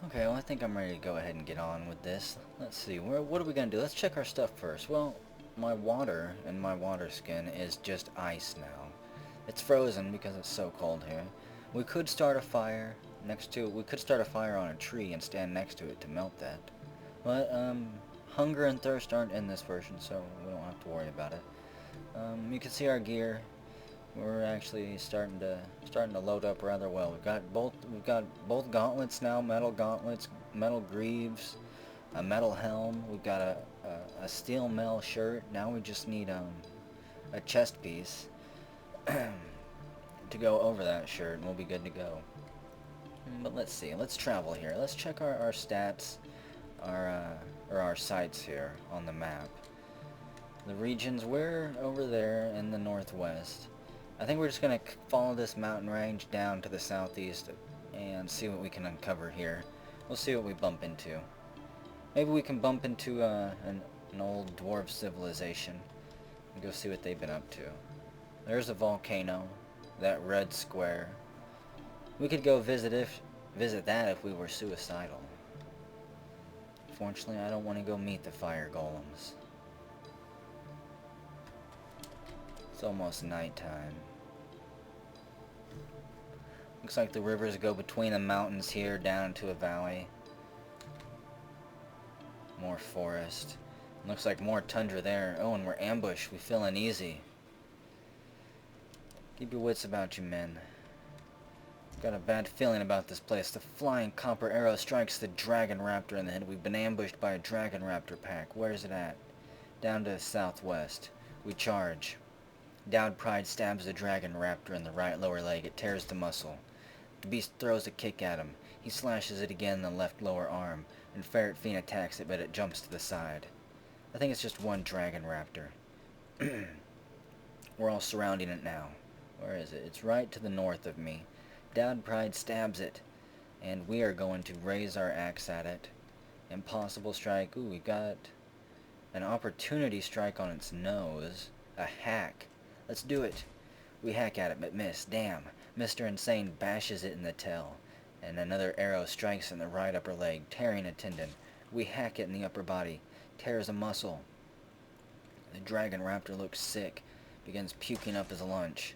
Okay, well I think I'm ready to go ahead and get on with this. Let's see, what are we gonna do? Let's check our stuff first. Well, my water and my water skin is just ice now. It's frozen because it's so cold here. We could start a fire next to it. We could start a fire on a tree and stand next to it to melt that. But, hunger and thirst aren't in this version, so we don't have to worry about it. You can see our gear. We're actually starting to load up rather well. We've got both gauntlets now, metal gauntlets, metal greaves, a metal helm. We've got a steel mail shirt. Now we just need a chest piece to go over that shirt, and we'll be good to go. But let's see. Let's travel here. Let's check our stats, or our sites here on the map. The regions, we're over there in the northwest. I think we're just going to follow this mountain range down to the southeast and see what we can uncover here. We'll see what we bump into. Maybe we can bump into an old dwarf civilization and go see what they've been up to. There's a volcano, that red square. We could go visit that if we were suicidal. Fortunately, I don't want to go meet the fire golems. It's almost nighttime. Looks like the rivers go between the mountains here down into a valley. More forest. Looks like more tundra there. Oh, and we're ambushed. We feel uneasy. Keep your wits about you, men. Got a bad feeling about this place. The flying copper arrow strikes the dragon raptor in the head. We've been ambushed by a dragon raptor pack. Where's it at? Down to the southwest. We charge. Dowd Pride stabs the dragon raptor in the right lower leg. It tears the muscle. The beast throws a kick at him. He slashes it again in the left lower arm, and Ferret Fiend attacks it, but it jumps to the side. I think it's just one dragon raptor. We're all surrounding it now. Where is it? It's right to the north of me. Dowd Pride stabs it, and we are going to raise our axe at it. Impossible strike. Ooh, we got an opportunity strike on its nose. A hack. Let's do it. We hack at it, but miss. Damn. Mr. Insane bashes it in the tail, and another arrow strikes in the right upper leg, tearing a tendon. We hack it in the upper body, tears a muscle. The dragon raptor looks sick, begins puking up his lunch,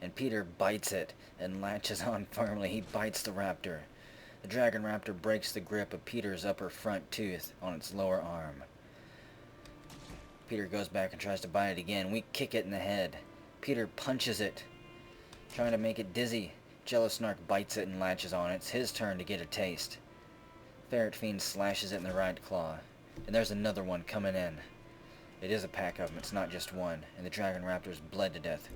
and Peter bites it and latches on firmly. He bites the raptor. The dragon raptor breaks the grip of Peter's upper front tooth on its lower arm. Peter goes back and tries to bite it again. We kick it in the head. Peter punches it, trying to make it dizzy. Jello Snark bites it and latches on. It's his turn to get a taste. Ferret Fiend slashes it in the right claw. And there's another one coming in. It is a pack of them, it's not just one. And the dragon raptor's bled to death.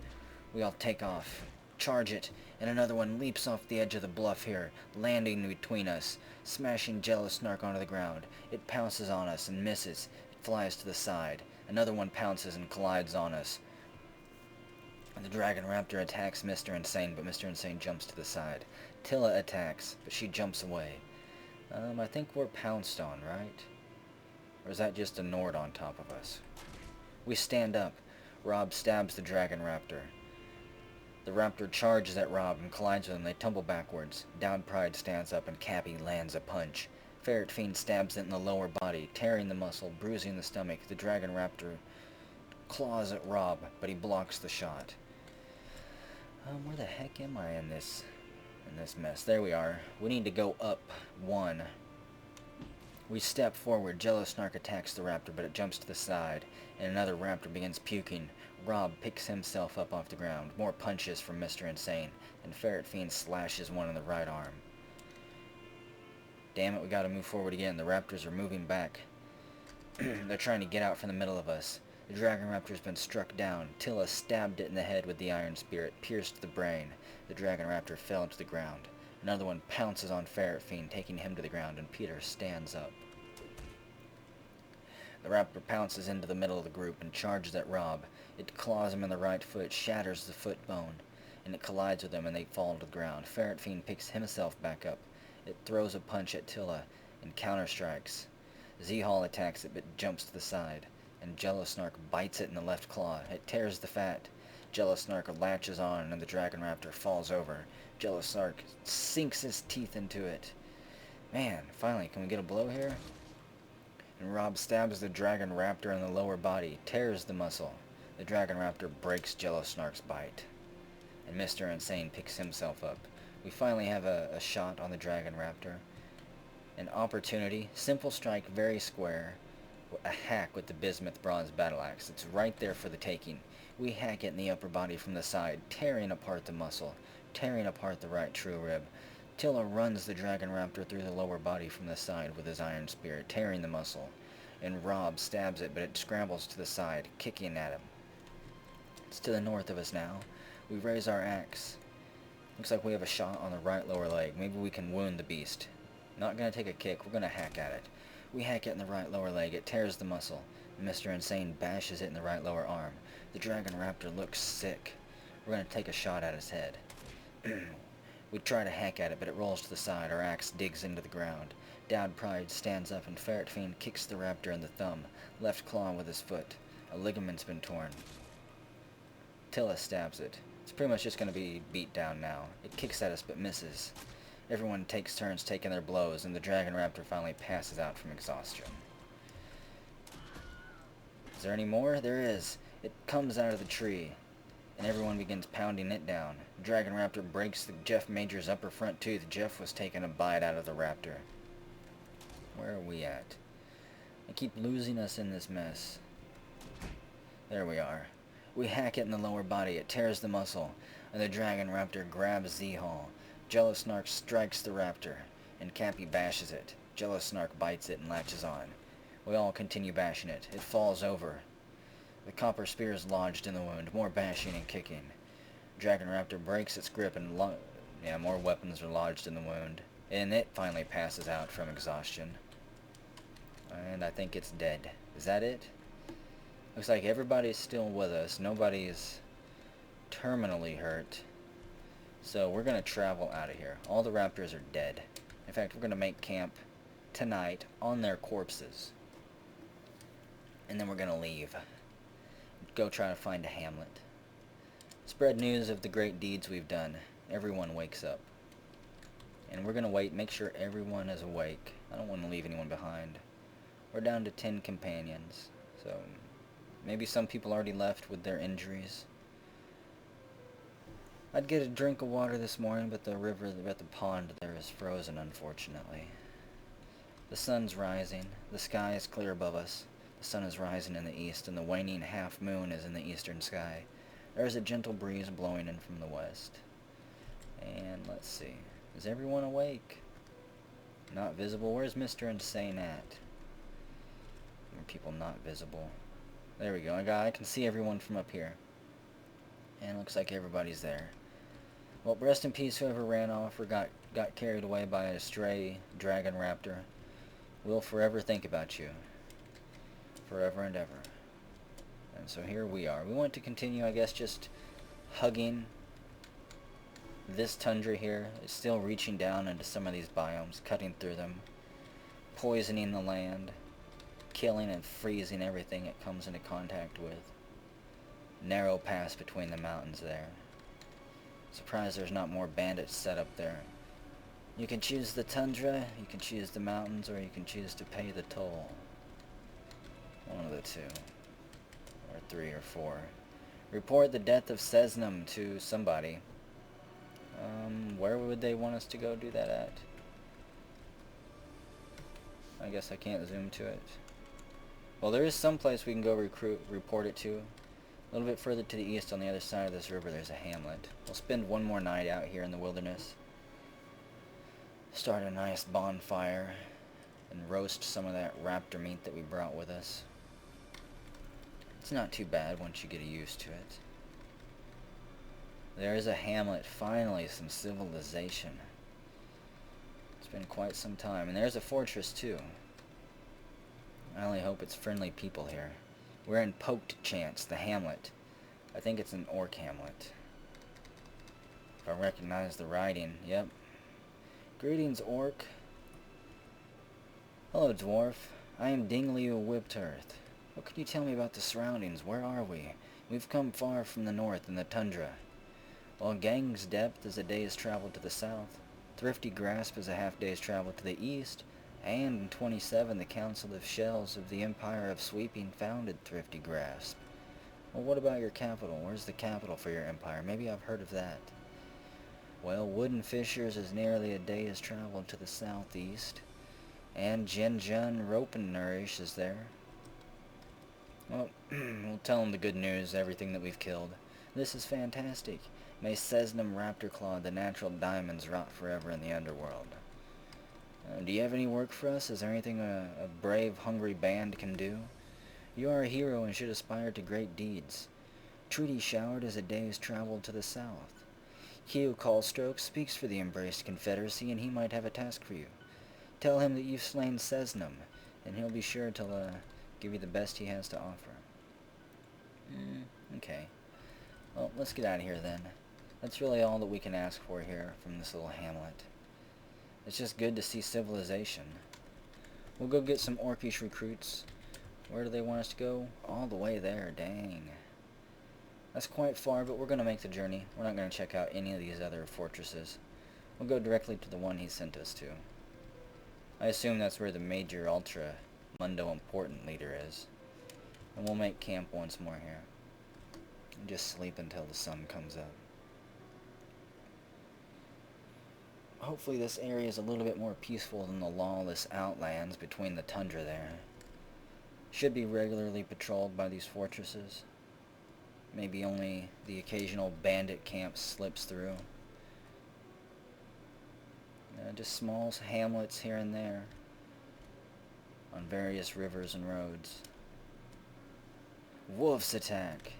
We all take off. Charge it. And another one leaps off the edge of the bluff here, landing between us, smashing Jello Snark onto the ground. It pounces on us and misses. It flies to the side. Another one pounces and collides on us. The dragon raptor attacks Mr. Insane, but Mr. Insane jumps to the side. Tilla attacks, but she jumps away. I think we're pounced on, right? Or is that just a Nord on top of us? We stand up. Rob stabs the dragon raptor. The raptor charges at Rob and collides with him. They tumble backwards. Dowd Pride stands up and Cappy lands a punch. Ferret Fiend stabs it in the lower body, tearing the muscle, bruising the stomach. The dragon raptor claws at Rob, but he blocks the shot. Where the heck am I in this mess? There we are. We need to go up one. We step forward. Jello Snark attacks the raptor, but it jumps to the side, and another raptor begins puking. Rob picks himself up off the ground. More punches from Mr. Insane, and Ferret Fiend slashes one in the right arm. Damn it, we gotta move forward again. The raptors are moving back. They're trying to get out from the middle of us. The dragon raptor's been struck down. Tilla stabbed it in the head with the iron spear. It pierced the brain. The dragon raptor fell to the ground. Another one pounces on Ferret Fiend, taking him to the ground, and Peter stands up. The raptor pounces into the middle of the group and charges at Rob. It claws him in the right foot, shatters the foot bone, and it collides with him, and they fall to the ground. Ferret Fiend picks himself back up. It throws a punch at Tilla and counter-strikes. Z-Hall attacks it, but jumps to the side, and Jello Snark bites it in the left claw. It tears the fat. Jello Snark latches on, and the dragon raptor falls over. Jello Snark sinks his teeth into it, Man, finally, can we get a blow here? And Rob stabs the dragon raptor in the lower body, tears the muscle. The dragon raptor breaks Jello Snark's bite. And Mr. Insane picks himself up. We finally have a shot on the dragon raptor. An opportunity, simple strike, very square. A hack with the bismuth bronze battle axe. It's right there for the taking. We hack it in the upper body from the side, tearing apart the muscle, tearing apart the right true rib. Tilla runs the dragon raptor through the lower body from the side with his iron spear, tearing the muscle. And Rob stabs it, but it scrambles to the side, kicking at him. It's to the north of us now. We raise our axe. Looks like we have a shot on the right lower leg. Maybe we can wound the beast. Not gonna take a kick, we're gonna hack at it. We hack it in the right lower leg, it tears the muscle. Mr. Insane bashes it in the right lower arm. The dragon raptor looks sick. We're gonna take a shot at his head. We try to hack at it, but it rolls to the side. Our axe digs into the ground. Dowd Pride stands up and Ferret Fiend kicks the raptor in the thumb, left claw with his foot. A ligament's been torn. Tilla stabs it. It's pretty much just going to be beat down now. It kicks at us but misses. Everyone takes turns taking their blows, and the dragon raptor finally passes out from exhaustion. Is there any more? There is. It comes out of the tree, and everyone begins pounding it down. Dragon raptor breaks the Jeff Major's upper front tooth. Jeff was taking a bite out of the raptor. Where are we at? I keep losing us in this mess. There we are. We hack it in the lower body. It tears the muscle, and the dragon raptor grabs Z-Hall. Jello Snark strikes the raptor, and Cappy bashes it. Jello Snark bites it and latches on. We all continue bashing it. It falls over. The copper spear is lodged in the wound. More bashing and kicking. Dragon raptor breaks its grip and more weapons are lodged in the wound. And it finally passes out from exhaustion. And I think it's dead. Is that it? Looks like everybody's still with us. Nobody's terminally hurt. So we're going to travel out of here. All the raptors are dead. In fact, we're going to make camp tonight on their corpses. And then we're going to leave. Go try to find a hamlet. Spread news of the great deeds we've done. Everyone wakes up. And we're going to wait, make sure everyone is awake. I don't want to leave anyone behind. We're down to 10 companions. So maybe some people already left with their injuries. I'd get a drink of water this morning, but the river at the pond there is frozen, unfortunately. The sun's rising. The sky is clear above us. The sun is rising in the east, and the waning half moon is in the eastern sky. There is a gentle breeze blowing in from the west. And let's see. Is everyone awake? Not visible. Where's Mr. Insane at? Are people not visible? There we go. I can see everyone from up here. And it looks like everybody's there. Well, rest in peace whoever ran off or got carried away by a stray dragon raptor. We'll forever think about you. Forever and ever. And so here we are. We want to continue, I guess, just hugging this tundra here. It's still reaching down into some of these biomes, cutting through them, poisoning the land, killing and freezing everything it comes into contact with. Narrow pass between the mountains there. Surprised there's not more bandits set up there. You can choose the tundra, you can choose the mountains, or you can choose to pay the toll. One of the two. Or 3 or 4. Report the death of Cesnum to somebody. Where would they want us to go do that at? I guess I can't zoom to it. Well, there is some place we can go report it to. A little bit further to the east on the other side of this river there's a hamlet. We'll spend one more night out here in the wilderness. Start a nice bonfire and roast some of that raptor meat that we brought with us. It's not too bad once you get used to it. There's a hamlet, finally some civilization. It's been quite some time. And there's a fortress too. I only hope it's friendly people here. We're in Poked Chance, the hamlet. I think it's an orc hamlet. If I recognize the writing, yep. Greetings, orc. Hello, dwarf. I am Dingley of Whipped Earth. What can you tell me about the surroundings? Where are we? We've come far from the north in the tundra. While Gang's depth is a day's travel to the south. Thrifty Grasp is a half-day's travel to the east, and in 27 the Council of Shells of the Empire of Sweeping founded Thrifty Grasp. Well, what about your capital? Where's the capital for your empire? Maybe I've heard of that. Well, Wooden Fishers is nearly a day's travel to the southeast, and Jinjun Ropennourish is there. Well, we'll tell him the good news, everything that we've killed. This is fantastic. May Sesnum Raptorclaw, the natural diamonds, rot forever in the underworld. Do you have any work for us? Is there anything a brave, hungry band can do? You are a hero and should aspire to great deeds. Treaty Showered is a day's travel to the south. Hugh Callstroke speaks for the Embraced Confederacy, and he might have a task for you. Tell him that you've slain Sesnum, and he'll be sure to give you the best he has to offer. Okay. Well, let's get out of here then. That's really all that we can ask for here from this little hamlet. It's just good to see civilization. We'll go get some orcish recruits. Where do they want us to go? All the way there, dang. That's quite far, but we're going to make the journey. We're not going to check out any of these other fortresses. We'll go directly to the one he sent us to. I assume that's where the major ultra mundo important leader is. And we'll make camp once more here. And just sleep until the sun comes up. Hopefully this area is a little bit more peaceful than the lawless outlands between the tundra there. Should be regularly patrolled by these fortresses. Maybe only the occasional bandit camp slips through. Just small hamlets here and there on various rivers and roads. Wolves attack.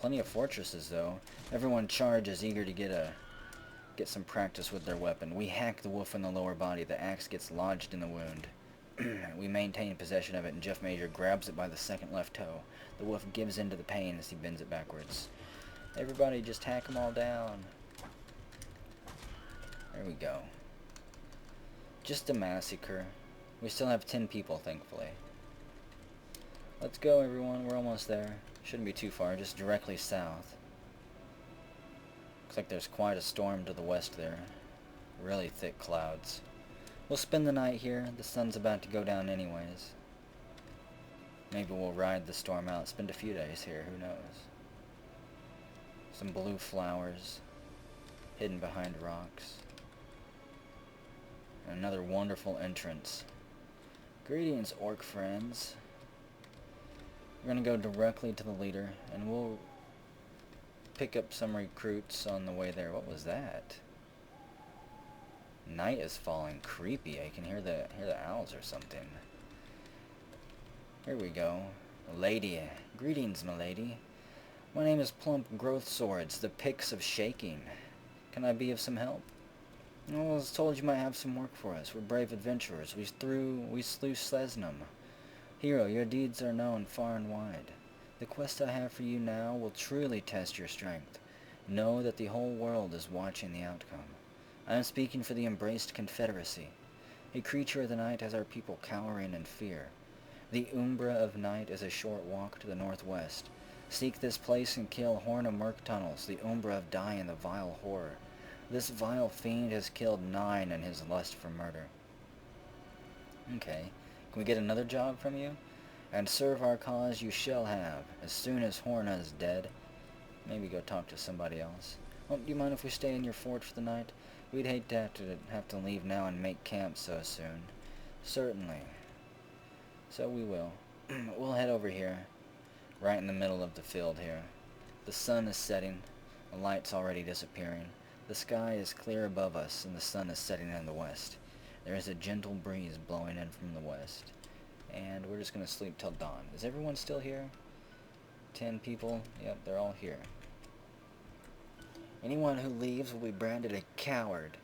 Plenty of fortresses though. Everyone charges, eager to get some practice with their weapon. We hack the wolf in the lower body. The axe gets lodged in the wound. We maintain possession of it, and Jeff Major grabs it by the second left toe. The wolf gives in to the pain as he bends it backwards. Everybody just hack them all down. There we go. Just a massacre. We still have 10 people, thankfully. Let's go, everyone. We're almost there. Shouldn't be too far, just directly south. Looks like there's quite a storm to the west there. Really thick clouds. We'll spend the night here. The sun's about to go down anyways. Maybe we'll ride the storm out, spend a few days here, who knows. Some blue flowers hidden behind rocks. And another wonderful entrance. Greetings, orc friends. We're gonna go directly to the leader, and we'll pick up some recruits on the way there. What was that? Night is falling. Creepy. I can hear the owls or something. Here we go. Lady. Greetings, milady. My name is Plump Growth Swords, the Picks of Shaking. Can I be of some help? Well, I was told you might have some work for us. We're brave adventurers. We slew Sesnum. Hero, your deeds are known far and wide. The quest I have for you now will truly test your strength. Know that the whole world is watching the outcome. I am speaking for the Embraced Confederacy. A creature of the night has our people cowering in fear. The Umbra of Night is a short walk to the northwest. Seek this place and kill Horn of Murk Tunnels, the Umbra of Dying, the vile horror. This vile fiend has killed 9 in his lust for murder. Okay. Can we get another job from you? And serve our cause you shall have, as soon as Horna is dead. Maybe go talk to somebody else. Oh, do you mind if we stay in your fort for the night? We'd hate to have to leave now and make camp so soon. Certainly. So we will. We'll head over here, right in the middle of the field here. The sun is setting. The light's already disappearing. The sky is clear above us, and the sun is setting in the west. There is a gentle breeze blowing in from the west. And we're just going to sleep till dawn. Is everyone still here? 10 people? Yep, they're all here. Anyone who leaves will be branded a coward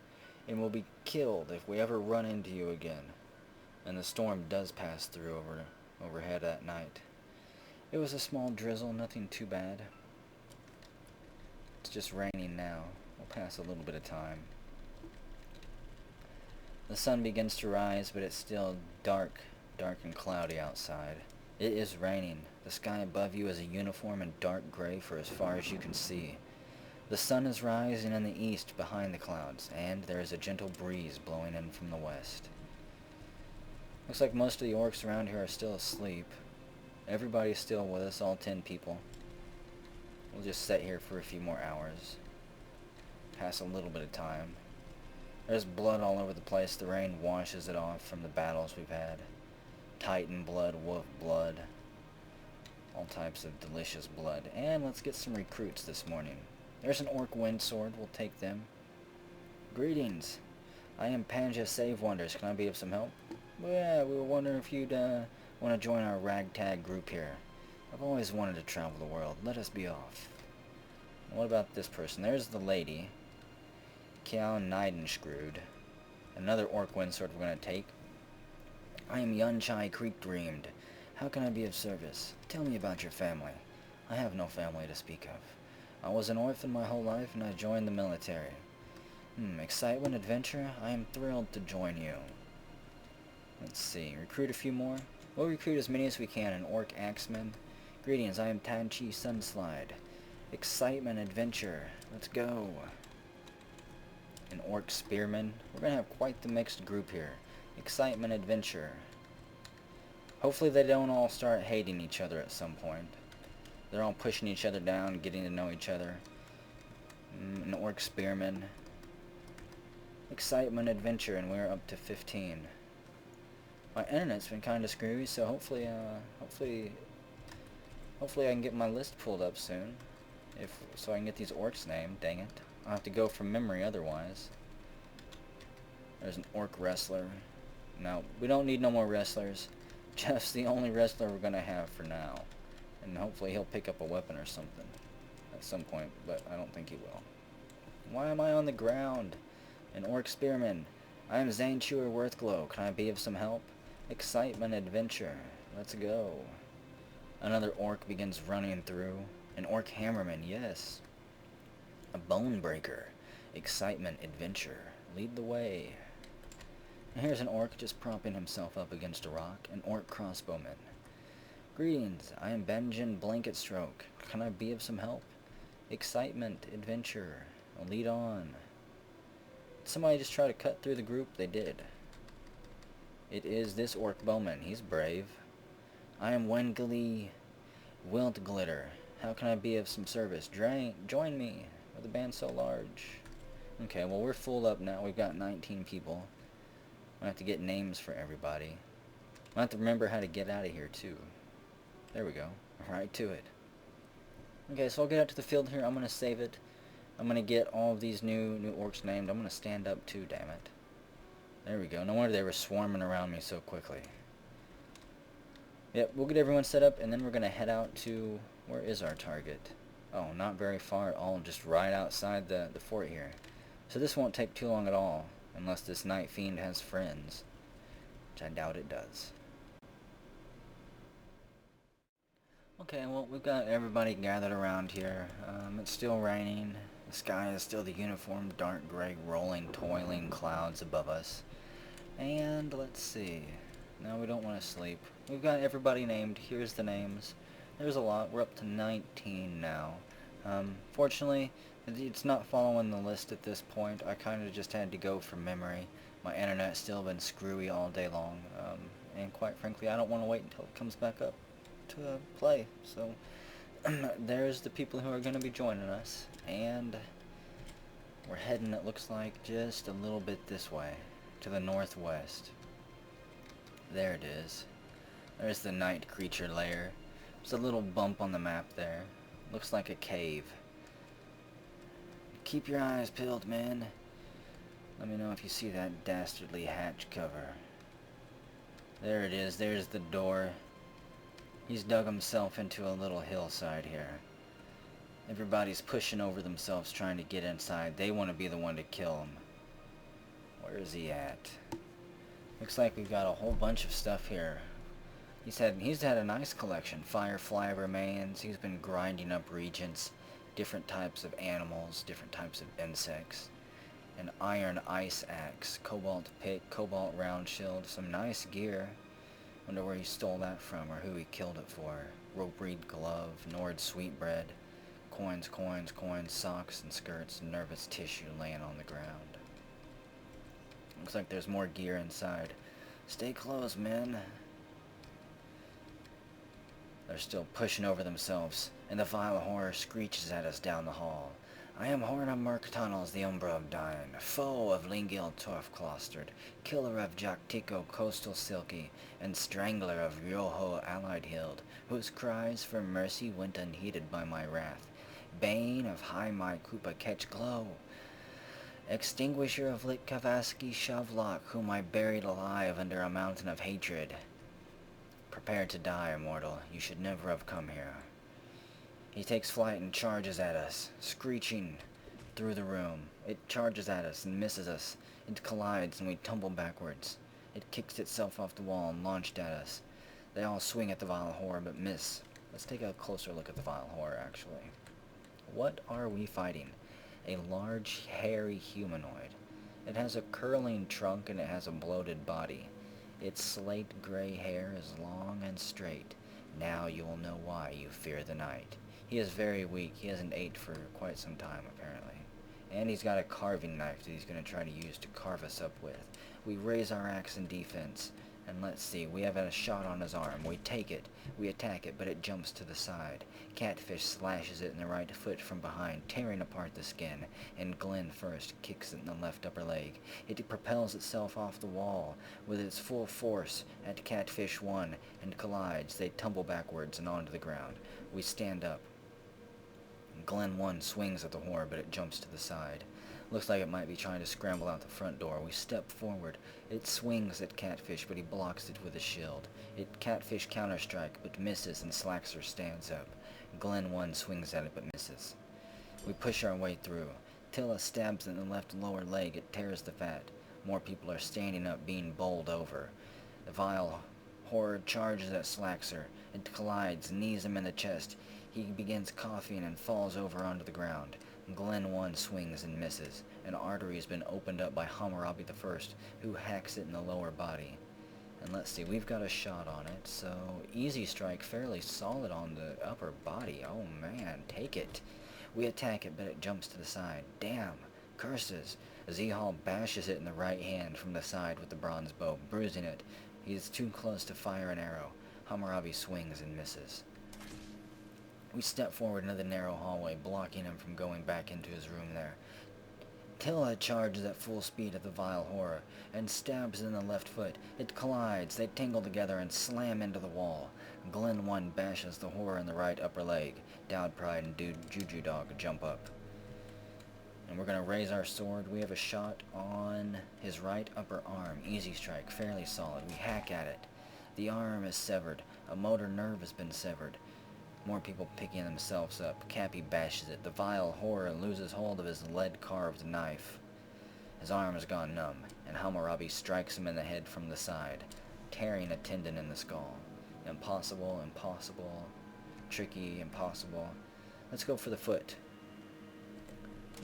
and will be killed if we ever run into you again. And the storm does pass through overhead at night. It was a small drizzle, nothing too bad. It's just raining now. We'll pass a little bit of time. The sun begins to rise, but it's still dark and cloudy outside. It is raining. The sky above you is a uniform and dark gray for as far as you can see. The sun is rising in the east behind the clouds, and there is a gentle breeze blowing in from the west. Looks like most of the orcs around here are still asleep. Everybody's still with us, all 10 people. We'll just sit here for a few more hours. Pass a little bit of time. There's blood all over the place. The rain washes it off from the battles we've had. Titan blood, wolf blood. All types of delicious blood. And let's get some recruits this morning. There's an orc windsword. We'll take them. Greetings. I am Panja Save Wonders. Can I be of some help? Well, yeah, we were wondering if you'd want to join our ragtag group here. I've always wanted to travel the world. Let us be off. What about this person? There's the lady. Kiao Neidenschrud. Another orc windsword we're going to take. I am Yunchai Creek Dreamed. How can I be of service? Tell me about your family. I have no family to speak of. I was an orphan my whole life and I joined the military. Excitement, adventure? I am thrilled to join you. Let's see. Recruit a few more? We'll recruit as many as we can. An orc axeman. Greetings, I am Tanchi Sunslide. Excitement, adventure. Let's go. An orc spearman. We're going to have quite the mixed group here. Excitement, adventure. Hopefully they don't all start hating each other at some point. They're all pushing each other down, getting to know each other. An orc spearman. Excitement, adventure, and we're up to 15. My internet's been kind of screwy, so hopefully I can get my list pulled up soon. So I can get these orcs named. Dang it! I'll have to go from memory otherwise. There's an orc wrestler. No, we don't need no more wrestlers. Jeff's the only wrestler we're gonna have for now, and hopefully he'll pick up a weapon or something at some point, but I don't think he will. Why am I on the ground? An orc spearman. I am Zane Chewer Worthglow. Can I be of some help? Excitement, adventure. Let's go. Another orc begins running through. An orc hammerman, yes. A bone breaker. Excitement, adventure. Lead the way. And here's an orc just propping himself up against a rock. An orc crossbowman. Greetings, I am Benjamin Blanketstroke. Can I be of some help? Excitement, adventure. Lead on. Did somebody just try to cut through the group? They did. It is this orc bowman. He's brave. I am Wengeli Wiltglitter. How can I be of some service? Join me with a band so large. Okay, well we're full up now. We've got 19 people. I have to get names for everybody. I have to remember how to get out of here too. There we go. Right to it. Okay, so I'll get out to the field here. I'm gonna save it. I'm gonna get all of these new orcs named. I'm gonna stand up too. Damn it. There we go. No wonder they were swarming around me so quickly. Yep, we'll get everyone set up, and then we're gonna head out to... Where is our target? Oh, not very far at all. Just right outside the fort here. So this won't take too long at all, unless this Night Fiend has friends, which I doubt it does. Okay, well, we've got everybody gathered around here. It's still raining. The sky is still the uniform dark gray rolling, toiling clouds above us. And let's see. No, we don't want to sleep. We've got everybody named. Here's the names. There's a lot. We're up to 19 now. Fortunately, it's not following the list at this point. I kind of just had to go from memory. My internet's still been screwy all day long. And quite frankly, I don't want to wait until it comes back up to play. So, there's the people who are going to be joining us. And we're heading, it looks like, just a little bit this way, to the northwest. There it is. There's the night creature lair. There's a little bump on the map there. Looks like a cave. Keep your eyes peeled, men. Let me know if you see that dastardly hatch cover. There it is. There's the door. He's dug himself into a little hillside here. Everybody's pushing over themselves trying to get inside. They want to be the one to kill him. Where is he at? Looks like we've got a whole bunch of stuff here. He's had a nice collection. Firefly remains. He's been grinding up regents, different types of animals, different types of insects. An iron ice axe, cobalt pick, cobalt round shield, some nice gear. Wonder where he stole that from or who he killed it for. Rope reed glove, Nord sweetbread, Coins, coins, coins, socks and skirts, and nervous tissue laying on the ground. Looks like there's more gear inside. Stay close, men. They're still pushing over themselves, and the vile horror screeches at us down the hall. I am Horn of Merc Tunnels, the Umbra of Dine, foe of Lingil Torf Clostered, killer of Jactico Coastal Silky, and strangler of Ryoho Allied Hild, whose cries for mercy went unheeded by my wrath. Bane of High My Koopa Catch Glow, extinguisher of Lit Kavaski Shavlok, whom I buried alive under a mountain of hatred. Prepare to die, immortal. You should never have come here. He takes flight and charges at us, screeching through the room. It charges at us and misses us. It collides and we tumble backwards. It kicks itself off the wall and launched at us. They all swing at the vile horror but miss. Let's take a closer look at the vile horror, actually. What are we fighting? A large, hairy humanoid. It has a curling trunk and it has a bloated body. Its slate gray hair is long and straight. Now you will know why you fear the night. He is very weak. He hasn't ate for quite some time, apparently. And he's got a carving knife that he's going to try to use to carve us up with. We raise our axe in defense. And let's see, we have a shot on his arm. We take it. We attack it, but it jumps to the side. Catfish slashes it in the right foot from behind, tearing apart the skin. And Glenn first kicks it in the left upper leg. It propels itself off the wall with its full force at Catfish 1 and collides. They tumble backwards and onto the ground. We stand up. Glen 1 swings at the horror, but it jumps to the side. Looks like it might be trying to scramble out the front door. We step forward. It swings at Catfish, but he blocks it with a shield. Catfish counterstrike, but misses, and Slaxer stands up. Glen 1 swings at it, but misses. We push our way through. Tilla stabs it in the left lower leg. It tears the fat. More people are standing up, being bowled over. The vile horror charges at Slaxer. It collides, knees him in the chest. He begins coughing and falls over onto the ground. Glen 1 swings and misses. An artery has been opened up by Hammurabi I, who hacks it in the lower body. And let's see, we've got a shot on it, so easy strike, fairly solid on the upper body. Oh man, take it. We attack it, but it jumps to the side. Damn, curses. Zehal bashes it in the right hand from the side with the bronze bow, bruising it. He is too close to fire an arrow. Hammurabi swings and misses. We step forward into the narrow hallway, blocking him from going back into his room there. Tilla charges at full speed at the vile horror, and stabs in the left foot. It collides, they tangle together and slam into the wall. Glen 1 bashes the horror in the right upper leg. Dowd Pride and Juju Dog jump up. And we're going to raise our sword. We have a shot on his right upper arm. Easy strike, fairly solid. We hack at it. The arm is severed. A motor nerve has been severed. More people picking themselves up. Cappy bashes it. The vile horror loses hold of his lead-carved knife. His arm has gone numb, and Hammurabi strikes him in the head from the side, tearing a tendon in the skull. Impossible, impossible. Tricky, impossible. Let's go for the foot.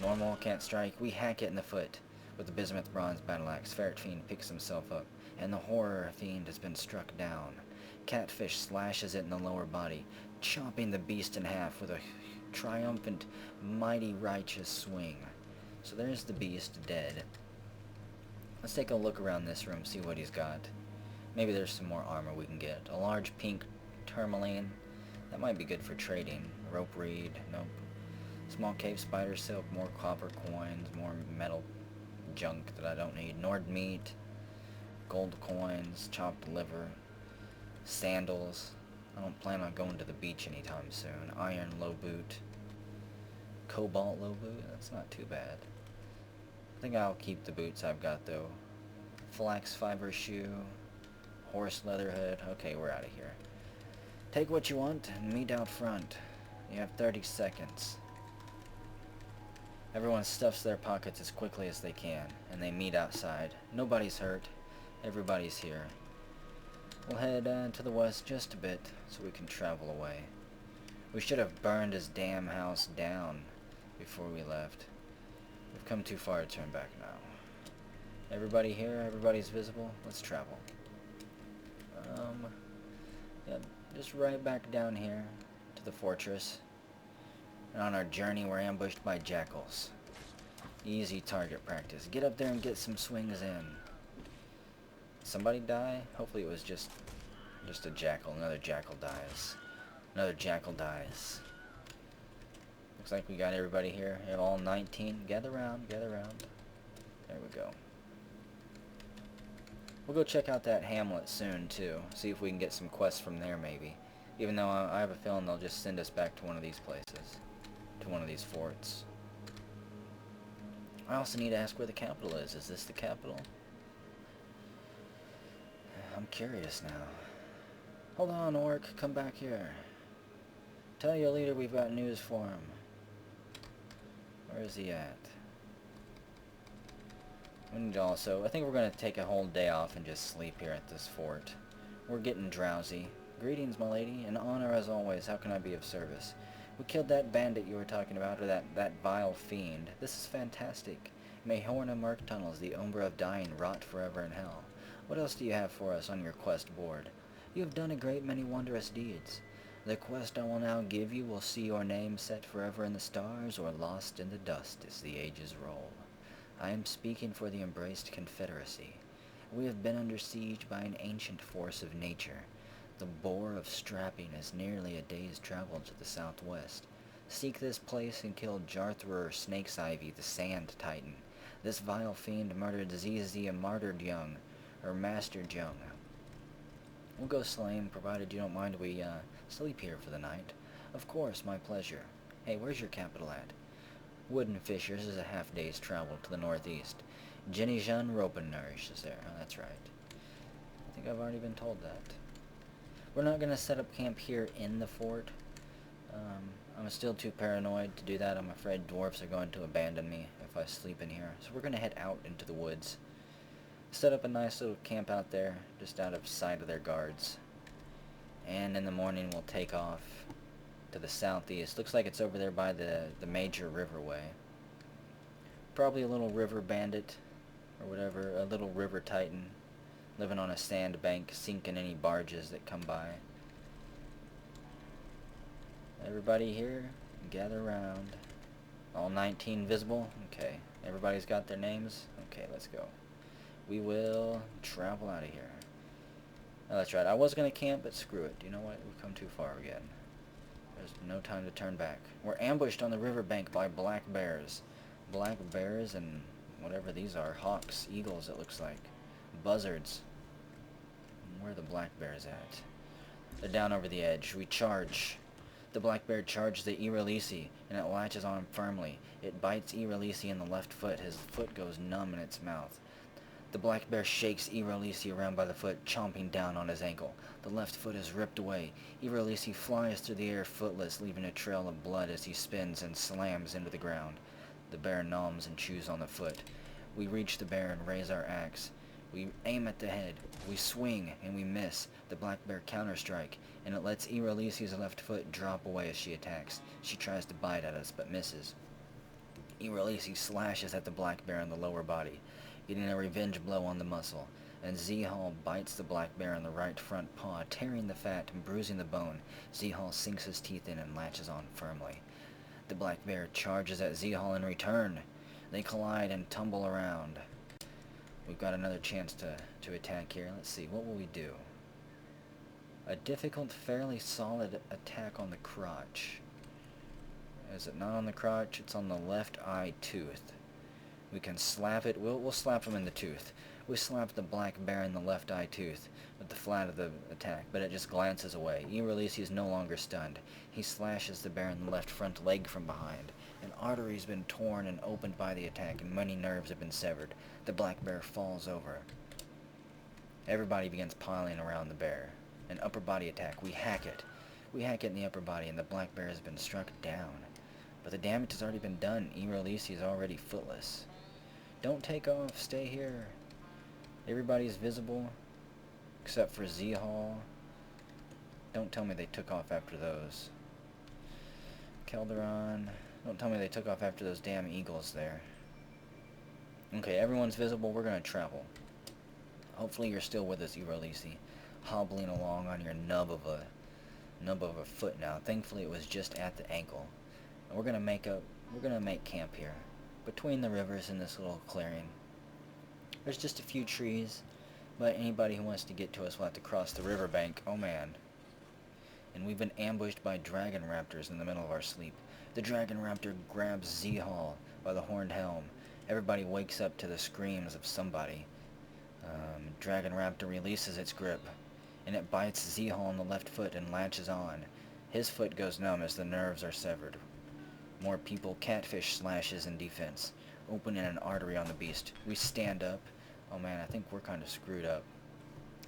Normal, can't strike. We hack it in the foot with the bismuth bronze battle axe. Ferret Fiend picks himself up, and the horror fiend has been struck down. Catfish slashes it in the lower body, chopping the beast in half with a triumphant, mighty righteous swing. So there's the beast dead. Let's take a look around this room, see what he's got. Maybe there's some more armor we can get. A large pink tourmaline. That might be good for trading. Rope reed. Nope. Small cave spider silk. More copper coins. More metal junk that I don't need. Nord meat. Gold coins. Chopped liver. Sandals. I don't plan on going to the beach anytime soon. Iron low boot. Cobalt low boot. That's not too bad. I think I'll keep the boots I've got though. Flax fiber shoe. Horse leather hood. Okay, we're out of here. Take what you want and meet out front. You have 30 seconds. Everyone stuffs their pockets as quickly as they can, and they meet outside. Nobody's hurt. Everybody's here. We'll head to the west just a bit, so we can travel away. We should have burned his damn house down before we left. We've come too far to turn back now. Everybody here? Everybody's visible? Let's travel. Yeah, just right back down here to the fortress. And on our journey, we're ambushed by jackals. Easy target practice. Get up there and get some swings in. Somebody die? Hopefully it was just a jackal. Another jackal dies. Another jackal dies. Looks like we got everybody here. We have all 19. Gather round, gather round. There we go. We'll go check out that hamlet soon, too. See if we can get some quests from there, maybe. Even though I have a feeling they'll just send us back to one of these places. To one of these forts. I also need to ask where the capital is. Is this the capital? I'm curious now. Hold on, orc. Come back here. Tell your leader we've got news for him. Where is he at? We need to also... I think we're going to take a whole day off and just sleep here at this fort. We're getting drowsy. Greetings, my lady. In honor as always, how can I be of service? We killed that bandit you were talking about, or that vile fiend. This is fantastic. May Horna Merc Tunnels, the Umbra of Dying, rot forever in hell. What else do you have for us on your quest board? You have done a great many wondrous deeds. The quest I will now give you will see your name set forever in the stars or lost in the dust as the ages roll. I am speaking for the embraced Confederacy. We have been under siege by an ancient force of nature. The Boar of Strapping is nearly a day's travel to the southwest. Seek this place and kill Jarthrer Snake's Ivy, the Sand Titan. This vile fiend murdered ZZ and martyred Young, or mastered Young. We'll go slay him, provided you don't mind we, sleep here for the night. Of course, my pleasure. Hey, where's your capital at? Wooden Fishers is a half-day's travel to the northeast. Jenny Jean Ropennourish is there. Oh, that's right. I think I've already been told that. We're not going to set up camp here in the fort. I'm still too paranoid to do that. I'm afraid dwarves are going to abandon me if I sleep in here. So we're going to head out into the woods. Set up a nice little camp out there, just out of sight of their guards. And in the morning we'll take off to the southeast. Looks like it's over there by the major riverway. Probably a little river bandit, or whatever, a little river titan, living on a sandbank, sinking any barges that come by. Everybody here, gather around. All 19 visible? Okay. Everybody's got their names? Okay, let's go. We will travel out of here. Oh, that's right. I was going to camp, but screw it. You know what? We've come too far again. There's no time to turn back. We're ambushed on the riverbank by black bears. Black bears and whatever these are. Hawks, eagles, it looks like. Buzzards. Where are the black bears at? They're down over the edge. We charge. The black bear charges the Irelisi, and it latches on firmly. It bites Irelisi in the left foot. His foot goes numb in its mouth. The black bear shakes Irelisi around by the foot, chomping down on his ankle. The left foot is ripped away. Irelisi flies through the air footless, leaving a trail of blood as he spins and slams into the ground. The bear gnaws and chews on the foot. We reach the bear and raise our axe. We aim at the head. We swing, and we miss. The black bear counterstrike, and it lets Irelisi's left foot drop away as she attacks. She tries to bite at us, but misses. Irelisi slashes at the black bear in the lower body, getting a revenge blow on the muscle, and Z-Hall bites the black bear in the right front paw, tearing the fat and bruising the bone. Z-Hall sinks his teeth in and latches on firmly. The black bear charges at Z-Hall in return. They collide and tumble around. We've got another chance to attack here. Let's see, what will we do? A difficult, fairly solid attack on the crotch. Is it not on the crotch? It's on the left eye tooth. We can slap it. We'll slap him in the tooth. We slap the black bear in the left eye tooth with the flat of the attack, but it just glances away. Irelisi is no longer stunned. He slashes the bear in the left front leg from behind. An artery has been torn and opened by the attack, and many nerves have been severed. The black bear falls over. Everybody begins piling around the bear. An upper body attack. We hack it. We hack it in the upper body, and the black bear has been struck down. But the damage has already been done. Irelisi is already footless. Don't take off. Stay here. Everybody's visible, except for Z-Hall. Don't tell me they took off after those. Calderon. Don't tell me they took off after those damn eagles there. Okay, everyone's visible. We're going to travel. Hopefully you're still with us, Irelisi. Hobbling along on your nub of a foot now. Thankfully it was just at the ankle. And we're gonna make camp here, between the rivers in this little clearing. There's just a few trees, but anybody who wants to get to us will have to cross the riverbank. Oh man. And we've been ambushed by dragon raptors in the middle of our sleep. The dragon raptor grabs Z-Hall by the horned helm. Everybody wakes up to the screams of somebody. Dragon raptor releases its grip, and it bites Z-Hall on the left foot and latches on. His foot goes numb as the nerves are severed. More people, catfish slashes in defense, opening an artery on the beast. We stand up. Oh man, I think we're kind of screwed up.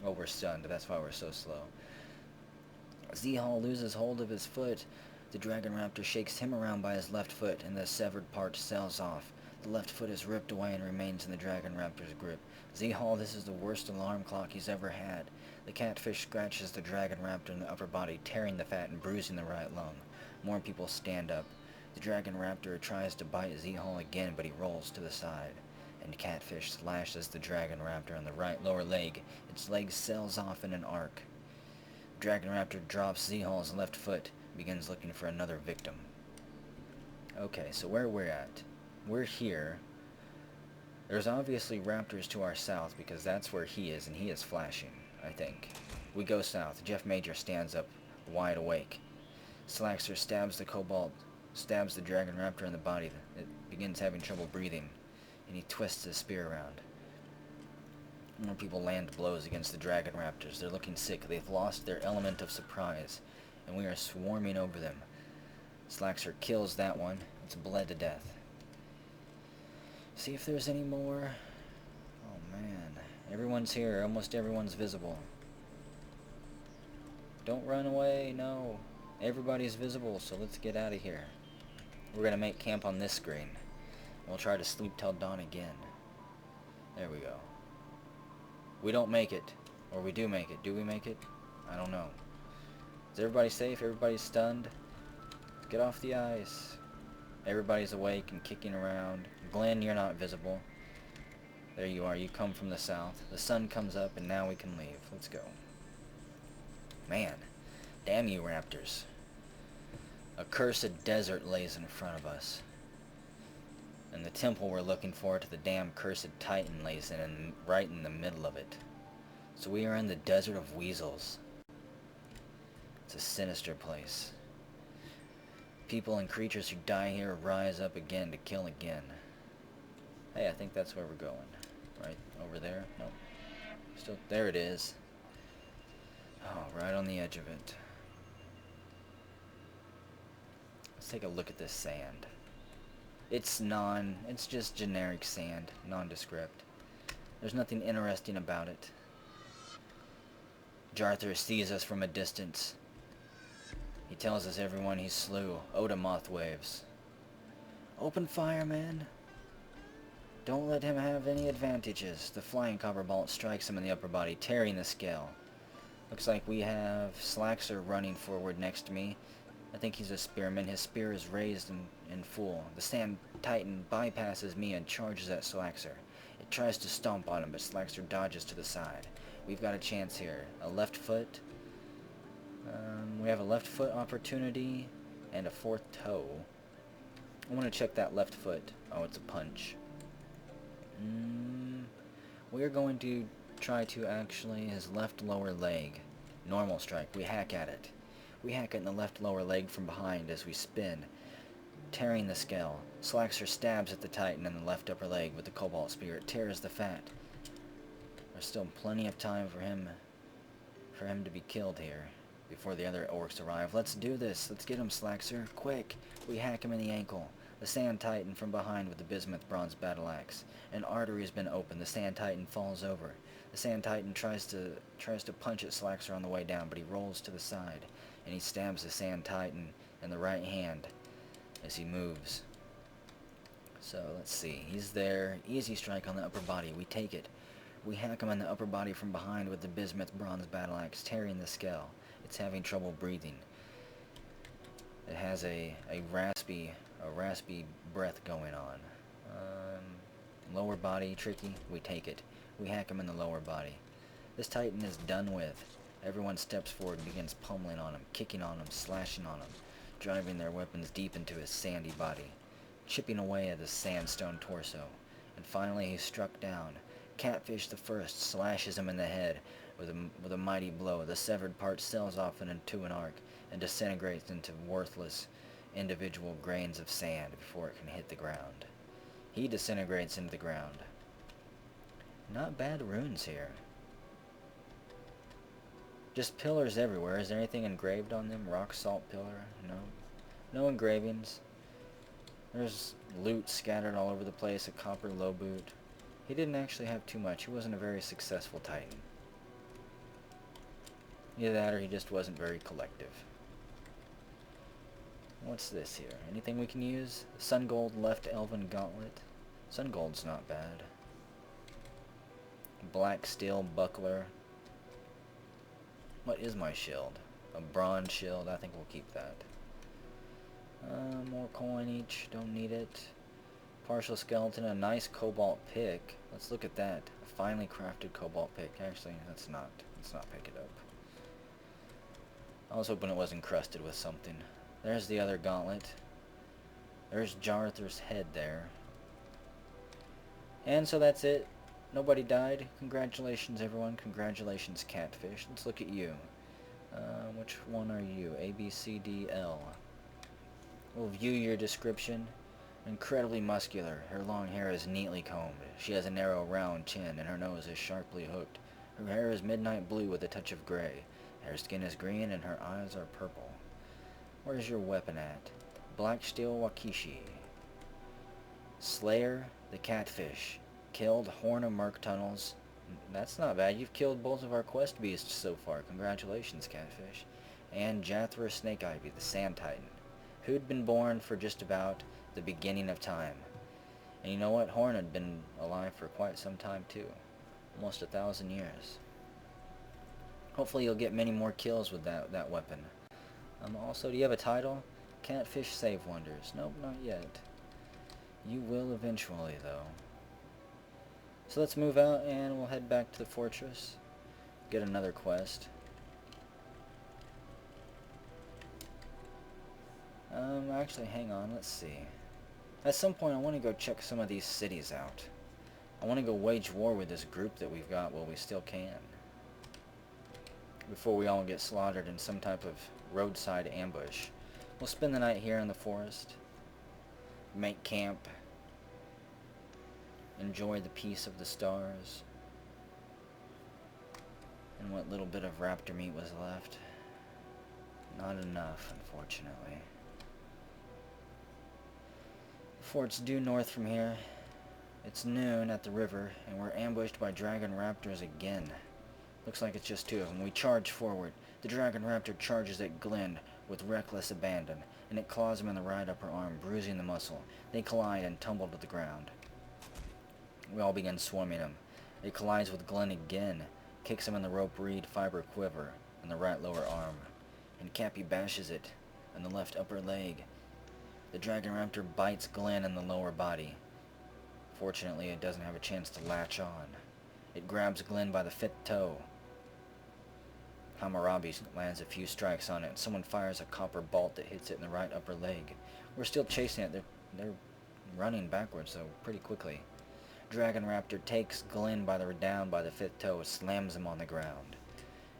Oh, we're stunned. That's why we're so slow. Z-Hall loses hold of his foot. The dragon raptor shakes him around by his left foot, and the severed part sails off. The left foot is ripped away and remains in the dragon raptor's grip. Z-Hall, this is the worst alarm clock he's ever had. The catfish scratches the dragon raptor in the upper body, tearing the fat and bruising the right lung. More people stand up. The dragon raptor tries to bite Z-Hall again, but he rolls to the side. And catfish slashes the dragon raptor on the right lower leg. Its leg sails off in an arc. Dragon raptor drops Z-Hall's left foot, begins looking for another victim. Okay, so where we're at. We're here. There's obviously raptors to our south because that's where he is, and he is flashing, I think. We go south. Jeff Major stands up, wide awake. Slaxer stabs the dragon raptor in the body. It begins having trouble breathing, and he twists his spear around. More people land blows against the dragon raptors. They're looking sick. They've lost their element of surprise, and we are swarming over them. Slaxer kills that one. It's bled to death. See if there's any more. Oh man. Everyone's here. Almost everyone's visible. Don't run away. No. Everybody's visible, so let's get out of here. We're gonna make camp on this screen. We'll try to sleep till dawn again. There we go. We don't make it. Or we do make it. Do we make it? I don't know. Is everybody safe? Everybody's stunned? Get off the ice. Everybody's awake and kicking around. Glenn, you're not visible. There you are. You come from the south. The sun comes up and now we can leave. Let's go. Man. Damn you, raptors. A cursed desert lays in front of us. And the temple we're looking for to the damn cursed titan lays right in the middle of it. So we are in the desert of weasels. It's a sinister place. People and creatures who die here rise up again to kill again. Hey, I think that's where we're going. Right over there? Nope. Still, there it is. Oh, right on the edge of it. Let's take a look at this sand. It's just generic sand, nondescript. There's nothing interesting about it. Jarthur sees us from a distance. He tells us everyone he slew. Odamoth waves. Open fire, man. Don't let him have any advantages. The flying copper bolt strikes him in the upper body, tearing the scale. Looks like we have Slaxer running forward next to me. I think he's a spearman. His spear is raised in full. The sand titan bypasses me and charges at Slaxer. It tries to stomp on him, but Slaxer dodges to the side. We've got a chance here. A left foot. We have a left foot opportunity and a fourth toe. I want to check that left foot. Oh, it's a punch. We're going to try to actually his left lower leg. Normal strike. We hack at it. We hack it in the left lower leg from behind as we spin, tearing the scale. Slaxer stabs at the titan in the left upper leg with the cobalt spear. It tears the fat. There's still plenty of time for him to be killed here before the other orcs arrive. Let's do this. Let's get him, Slaxer. Quick! We hack him in the ankle. The sand titan from behind with the bismuth bronze battle axe. An artery has been opened. The sand titan falls over. The sand titan tries to punch at Slaxer on the way down, but he rolls to the side, and he stabs the sand titan in the right hand as he moves. So let's see. He's there. Easy strike on the upper body. We take it. We hack him in the upper body from behind with the bismuth bronze battle axe, tearing the skull. It's having trouble breathing. It has a raspy breath going on. Lower body tricky. We take it. We hack him in the lower body. This titan is done with. Everyone steps forward and begins pummeling on him, kicking on him, slashing on him, driving their weapons deep into his sandy body, chipping away at his sandstone torso. And finally he struck down. Catfish the First slashes him in the head with a mighty blow. The severed part sails off into an arc and disintegrates into worthless individual grains of sand before it can hit the ground. He disintegrates into the ground. Not bad runes here. Just pillars everywhere. Is there anything engraved on them? Rock salt pillar? No. No engravings. There's loot scattered all over the place. A copper low boot. He didn't actually have too much. He wasn't a very successful titan. Either that or he just wasn't very collective. What's this here? Anything we can use? Sun Gold Left Elven Gauntlet. Sun Gold's not bad. Black Steel Buckler. What is my shield? A bronze shield. I think we'll keep that. More coinage. Don't need it. Partial skeleton. A nice cobalt pick. Let's look at that. A finely crafted cobalt pick. Actually, let's not pick it up. I was hoping it was encrusted with something. There's the other gauntlet. There's Jarthr's head there. And so that's it. Nobody died. Congratulations, everyone. Congratulations, Catfish. Let's look at you. Which one are you? A, B, C, D, L. We'll view your description. Incredibly muscular. Her long hair is neatly combed. She has a narrow, round chin, and her nose is sharply hooked. Her hair is midnight blue with a touch of gray. Her skin is green, and her eyes are purple. Where's your weapon at? Black Steel Wakishi. Slayer the Catfish. Killed Horn of Merc Tunnels. That's not bad. You've killed both of our quest beasts so far. Congratulations, Catfish. And Jathra Snake Ivy, the Sand Titan, who'd been born for just about the beginning of time. And you know what? Horn had been alive for quite some time too. Almost 1,000 years. Hopefully you'll get many more kills with that weapon. Also, do you have a title? Catfish Save Wonders. Nope, not yet. You will eventually, though. So let's move out and we'll head back to the fortress. Get another quest. Actually, hang on, let's see. At some point I want to go check some of these cities out. I want to go wage war with this group that we've got while we still can. Before we all get slaughtered in some type of roadside ambush. We'll spend the night here in the forest. Make camp. Enjoy the peace of the stars. And what little bit of raptor meat was left. Not enough, unfortunately. The fort's due north from here. It's noon at the river, and we're ambushed by dragon raptors again. Looks like it's just two of them. We charge forward. The dragon raptor charges at Glenn with reckless abandon, and it claws him in the right upper arm, bruising the muscle. They collide and tumble to the ground. We all begin swarming him. It collides with Glenn again, kicks him in the rope reed fiber quiver in the right lower arm, and Cappy bashes it in the left upper leg. The dragon raptor bites Glenn in the lower body. Fortunately, it doesn't have a chance to latch on. It grabs Glenn by the fifth toe. Hammurabi lands a few strikes on it, and someone fires a copper bolt that hits it in the right upper leg. We're still chasing it. They're running backwards, though, pretty quickly. Dragon Raptor takes Glenn down by the fifth toe, slams him on the ground.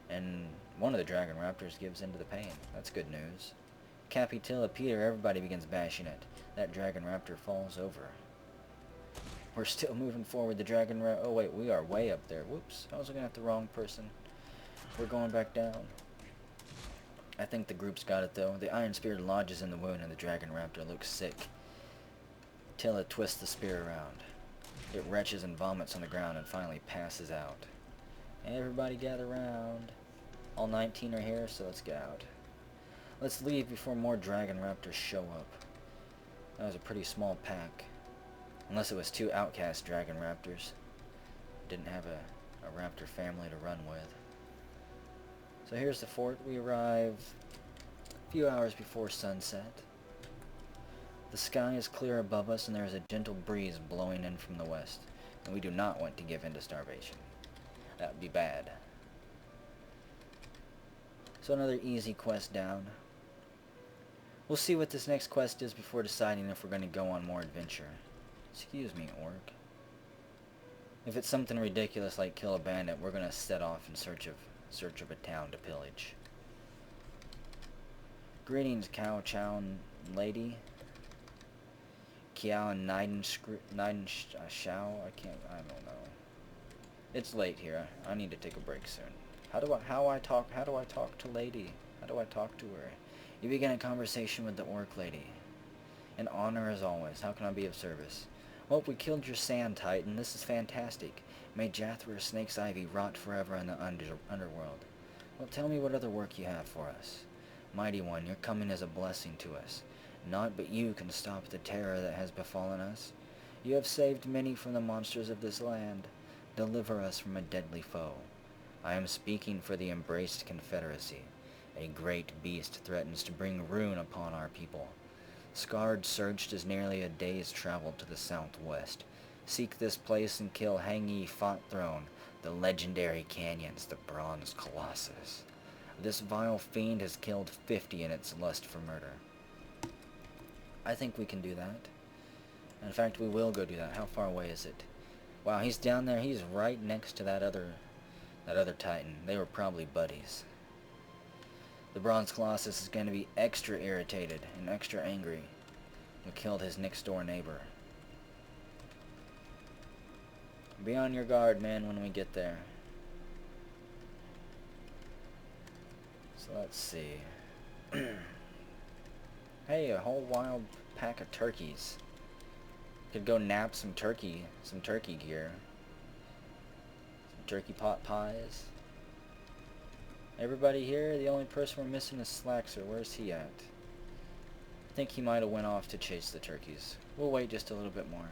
And one of the Dragon Raptors gives in to the pain. That's good news. Cappy, Tilla, Peter, everybody begins bashing it. That Dragon Raptor falls over. We're still moving forward. The Dragon Raptor... Oh, wait, we are way up there. Whoops, I was looking at the wrong person. We're going back down. I think the group's got it, though. The Iron Spear lodges in the wound, and the Dragon Raptor looks sick. Tilla twists the spear around. It retches and vomits on the ground and finally passes out. Everybody gather round. All 19 are here, so let's get out. Let's leave before more Dragon Raptors show up. That was a pretty small pack. Unless it was two outcast Dragon Raptors. Didn't have a raptor family to run with. So here's the fort. We arrive a few hours before sunset. The sky is clear above us and there is a gentle breeze blowing in from the west. And we do not want to give in to starvation. That would be bad. So another easy quest down. We'll see what this next quest is before deciding if we're going to go on more adventure. Excuse me, orc. If it's something ridiculous like kill a bandit, we're going to set off in search of a town to pillage. Greetings, cow chow lady. Kiao and Naiden Shao. I don't know. It's late here. I need to take a break soon. How do I talk to lady? How do I talk to her? You begin a conversation with the orc lady. An honor as always. How can I be of service? Well, we killed your sand titan. This is fantastic. May Jathra Snake's ivy rot forever in the underworld. Well, tell me what other work you have for us. Mighty One, your coming is a blessing to us. Naught but you can stop the terror that has befallen us. You have saved many from the monsters of this land. Deliver us from a deadly foe. I am speaking for the embraced Confederacy. A great beast threatens to bring ruin upon our people. Scarred searched is nearly a day's travel to the southwest. Seek this place and kill Hangi Fought Throne, the legendary canyons, the Bronze Colossus. This vile fiend has killed 50 in its lust for murder. I think we can do that. In fact, we will go do that. How far away is it? Wow, he's down there. He's right next to that other titan. They were probably buddies. The Bronze Colossus is going to be extra irritated and extra angry. We killed his next door neighbor. Be on your guard, man, when we get there. So let's see. Hey, a whole wild pack of turkeys. Could go nap some turkey gear. Some turkey pot pies. Everybody here? The only person we're missing is Slaxer. Where's he at? I think he might have went off to chase the turkeys. We'll wait just a little bit more.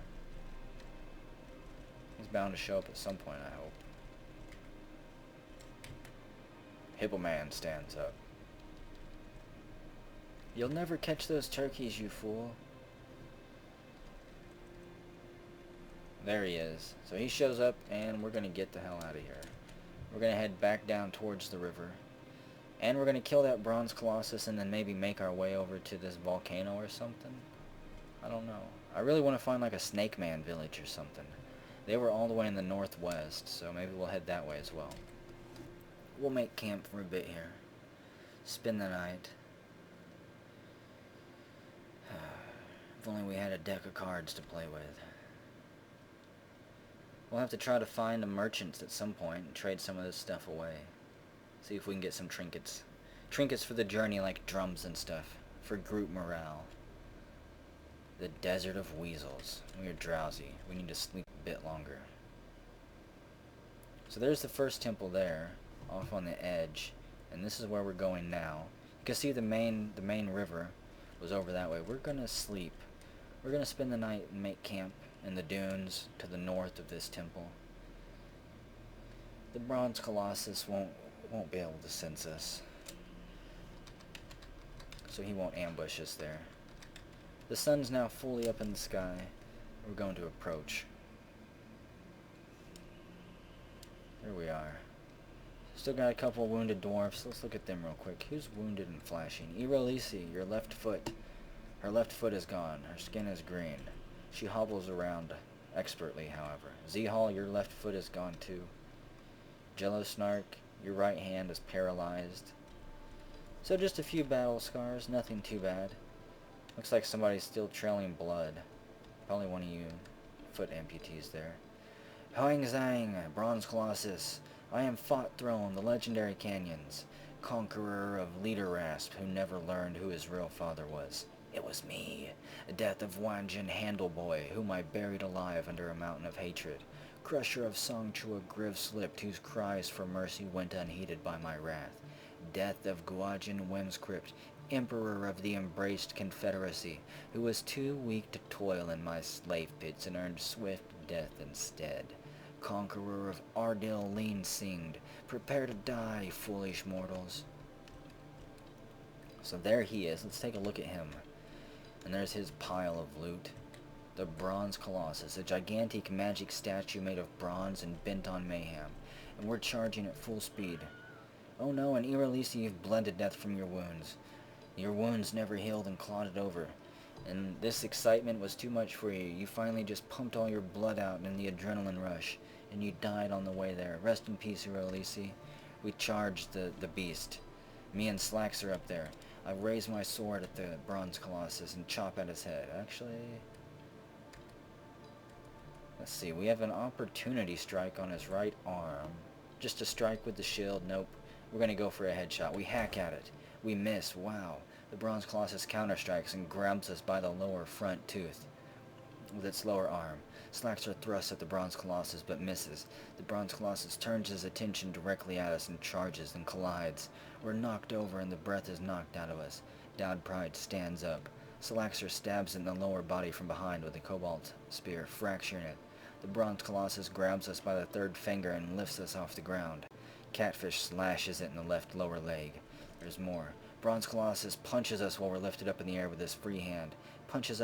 He's bound to show up at some point, I hope. Hippo Man stands up. You'll never catch those turkeys, you fool. There he is. So he shows up, and we're going to get the hell out of here. We're going to head back down towards the river. And we're going to kill that Bronze Colossus and then maybe make our way over to this volcano or something. I don't know. I really want to find like a Snake Man village or something. They were all the way in the northwest, so maybe we'll head that way as well. We'll make camp for a bit here. Spend the night. If only we had a deck of cards to play with. We'll have to try to find the merchants at some point and trade some of this stuff away. See if we can get some trinkets. Trinkets for the journey like drums and stuff. For group morale. The Desert of Weasels. We are drowsy. We need to sleep a bit longer. So there's the first temple there. Off on the edge. And this is where we're going now. You can see the main river was over that way. We're gonna sleep. We're gonna spend the night and make camp in the dunes to the north of this temple. The Bronze Colossus won't be able to sense us, so he won't ambush us there. The sun's now fully up in the sky. We're going to approach. There we are. Still got a couple wounded dwarfs. Let's look at them real quick. Who's wounded and flashing? Iralisi, your left foot. Her left foot is gone. Her skin is green. She hobbles around expertly, however. Z-Hall, your left foot is gone too. Jello Snark, your right hand is paralyzed. So just a few battle scars, nothing too bad. Looks like somebody's still trailing blood. Probably one of you foot amputees there. Hoang Zhang, Bronze Colossus. I am Fought Throne, the legendary canyons. Conqueror of Leader Rasp, who never learned who his real father was. It was me, Death of Wanjin Handleboy, whom I buried alive under a mountain of hatred. Crusher of Songchua Griv-Slipped, whose cries for mercy went unheeded by my wrath. Death of Guajin Whimscrypt, Emperor of the Embraced Confederacy, who was too weak to toil in my slave pits and earned swift death instead. Conqueror of Ardil Lean Singed, prepare to die, foolish mortals. So there he is. Let's take a look at him. And there's his pile of loot. The Bronze Colossus, a gigantic magic statue made of bronze and bent on mayhem. And we're charging at full speed. Oh no, and Iralisi, you've bled to death from your wounds. Your wounds never healed and clotted over. And this excitement was too much for you. You finally just pumped all your blood out in the adrenaline rush, and you died on the way there. Rest in peace, Hero Lisi. We charged the beast. Me and Slacks are up there. I raise my sword at the bronze colossus and chop at his head. Actually, let's see. We have an opportunity strike on his right arm. Just a strike with the shield. Nope. We're going to go for a headshot. We hack at it. We miss. Wow. The bronze colossus counterstrikes and grabs us by the lower front tooth with its lower arm. Slaxer thrusts at the bronze colossus but misses. The bronze colossus turns his attention directly at us and charges and collides. We're knocked over and the breath is knocked out of us. Dowd Pride stands up. Slaxer stabs it in the lower body from behind with a cobalt spear, fracturing it. The bronze colossus grabs us by the third finger and lifts us off the ground. Catfish slashes it in the left lower leg. There's more. Bronze colossus punches us while we're lifted up in the air with his free hand. Punches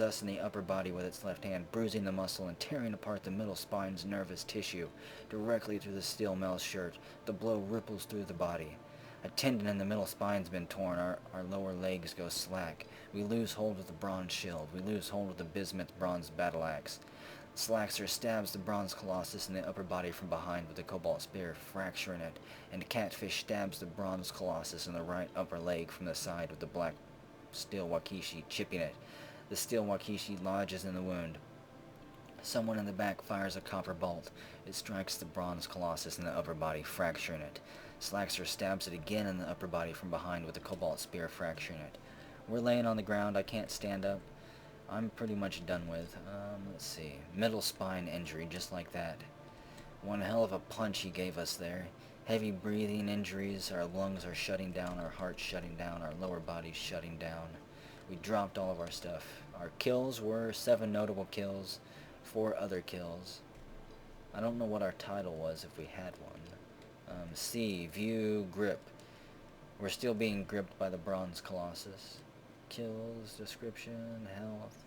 us in the upper body with its left hand, bruising the muscle and tearing apart the middle spine's nervous tissue directly through the steel mail's shirt. The blow ripples through the body. A tendon in the middle spine's been torn. Our lower legs go slack. We lose hold of the bronze shield. We lose hold of the bismuth bronze battle axe. Slaxer stabs the bronze colossus in the upper body from behind with a cobalt spear, fracturing it, and Catfish stabs the bronze colossus in the right upper leg from the side with the black steel wakishi, chipping it. The steel wakishi lodges in the wound. Someone in the back fires a copper bolt. It strikes the bronze colossus in the upper body, fracturing it. Slaxer stabs it again in the upper body from behind with a cobalt spear, fracturing it. We're laying on the ground. I can't stand up. I'm pretty much done with. Let's see. Middle spine injury, just like that. One hell of a punch he gave us there. Heavy breathing injuries. Our lungs are shutting down. Our heart's shutting down. Our lower body's shutting down. We dropped all of our stuff. Our kills were 7 notable kills, 4 other kills. I don't know what our title was if we had one. C, view, grip. We're still being gripped by the bronze colossus. Kills, description, health.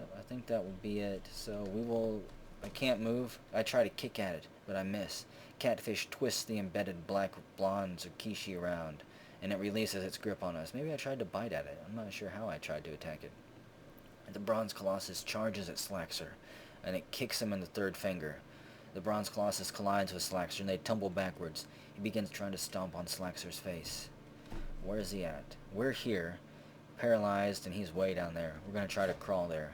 I think that will be it. So we will... I can't move. I try to kick at it, but I miss. Catfish twists the embedded black blonde Tsukishi around, and it releases its grip on us. Maybe I tried to bite at it. I'm not sure how I tried to attack it. The bronze colossus charges at Slaxer, and it kicks him in the third finger. The bronze colossus collides with Slaxer, and they tumble backwards. He begins trying to stomp on Slaxer's face. Where is he at? We're here, paralyzed, and he's way down there. We're going to try to crawl there.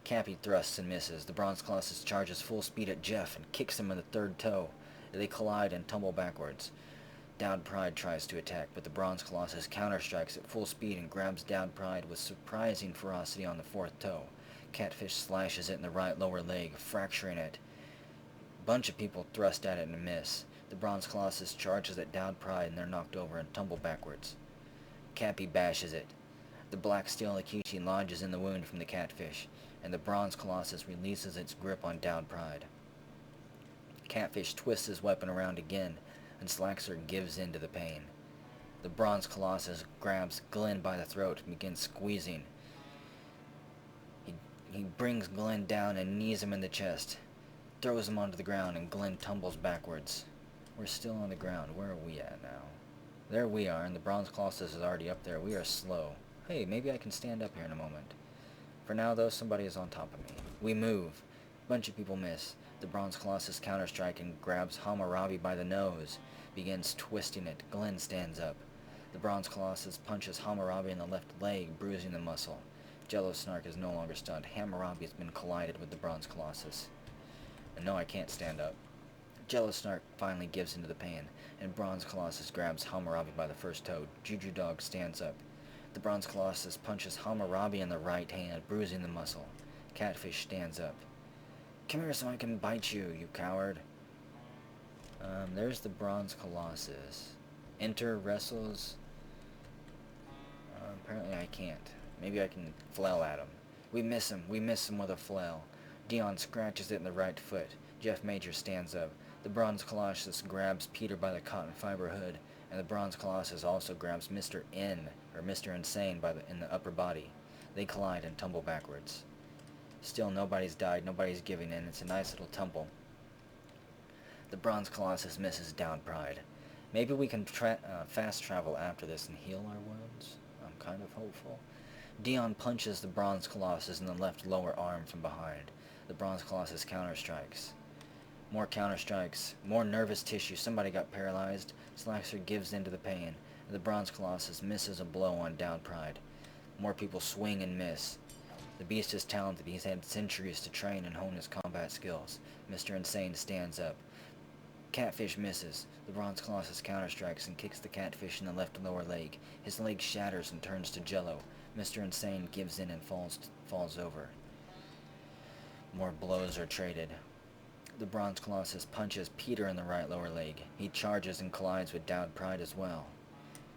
Cappy thrusts and misses. The bronze colossus charges full speed at Jeff and kicks him in the third toe. They collide and tumble backwards. Dowd Pride tries to attack, but the bronze colossus counterstrikes at full speed and grabs Dowd Pride with surprising ferocity on the fourth toe. Catfish slashes it in the right lower leg, fracturing it. Bunch of people thrust at it and miss. The bronze colossus charges at Dowd Pride and they're knocked over and tumble backwards. Cappy bashes it. The black steel Akishi lodges in the wound from the catfish, and the bronze colossus releases its grip on Dowd Pride. Catfish twists his weapon around again, and Slaxer gives in to the pain. The bronze colossus grabs Glenn by the throat and begins squeezing. He brings Glenn down and knees him in the chest, throws him onto the ground, and Glenn tumbles backwards. We're still on the ground. Where are we at now? There we are, and the bronze colossus is already up there. We are slow. Hey, maybe I can stand up here in a moment. For now, though, somebody is on top of me. We move. Bunch of people miss. The bronze colossus counterstrike and grabs Hammurabi by the nose, begins twisting it. Glenn stands up. The bronze colossus punches Hammurabi in the left leg, bruising the muscle. Jello Snark is no longer stunned. Hammurabi has been collided with the bronze colossus. And no, I can't stand up. Jello Snark finally gives into the pain, and bronze colossus grabs Hammurabi by the first toe. Juju Dog stands up. The bronze colossus punches Hammurabi in the right hand, bruising the muscle. Catfish stands up. Come here so I can bite you, you coward. There's the bronze colossus. Enter, wrestles. Apparently I can't. Maybe I can flail at him. We miss him. We miss him with a flail. Dion scratches it in the right foot. Jeff Major stands up. The bronze colossus grabs Peter by the cotton fiber hood, and the bronze colossus also grabs Mr. N, or Mr. Insane, in the upper body. They collide and tumble backwards. Still, nobody's died, nobody's giving in. It's a nice little tumble. The bronze colossus misses Dowd Pride. Maybe we can fast travel after this and heal our wounds. I'm kind of hopeful. Dion punches the Bronze Colossus in the left lower arm from behind. The Bronze Colossus counterstrikes. More counterstrikes. More nervous tissue. Somebody got paralyzed. Slaxer gives in to the pain. The Bronze Colossus misses a blow on Down Pride. More people swing and miss. The beast is talented. He's had centuries to train and hone his combat skills. Mr. Insane stands up. Catfish misses. The Bronze Colossus counterstrikes and kicks the catfish in the left lower leg. His leg shatters and turns to jello. Mr. Insane gives in and falls over. More blows are traded. The Bronze Colossus punches Peter in the right lower leg. He charges and collides with Dowd Pride as well.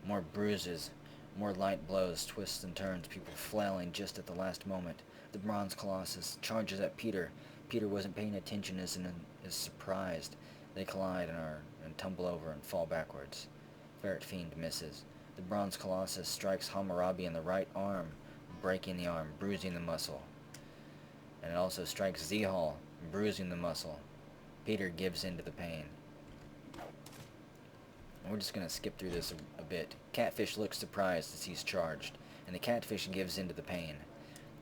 More bruises. More light blows, twists and turns, people flailing just at the last moment. The Bronze Colossus charges at Peter. Peter wasn't paying attention and is surprised. They collide and tumble over and fall backwards. Ferret Fiend misses. The Bronze Colossus strikes Hammurabi in the right arm, breaking the arm, bruising the muscle. And it also strikes Zehal, bruising the muscle. Peter gives in to the pain. We're just going to skip through this a bit. Catfish looks surprised as he's charged, and the catfish gives in to the pain.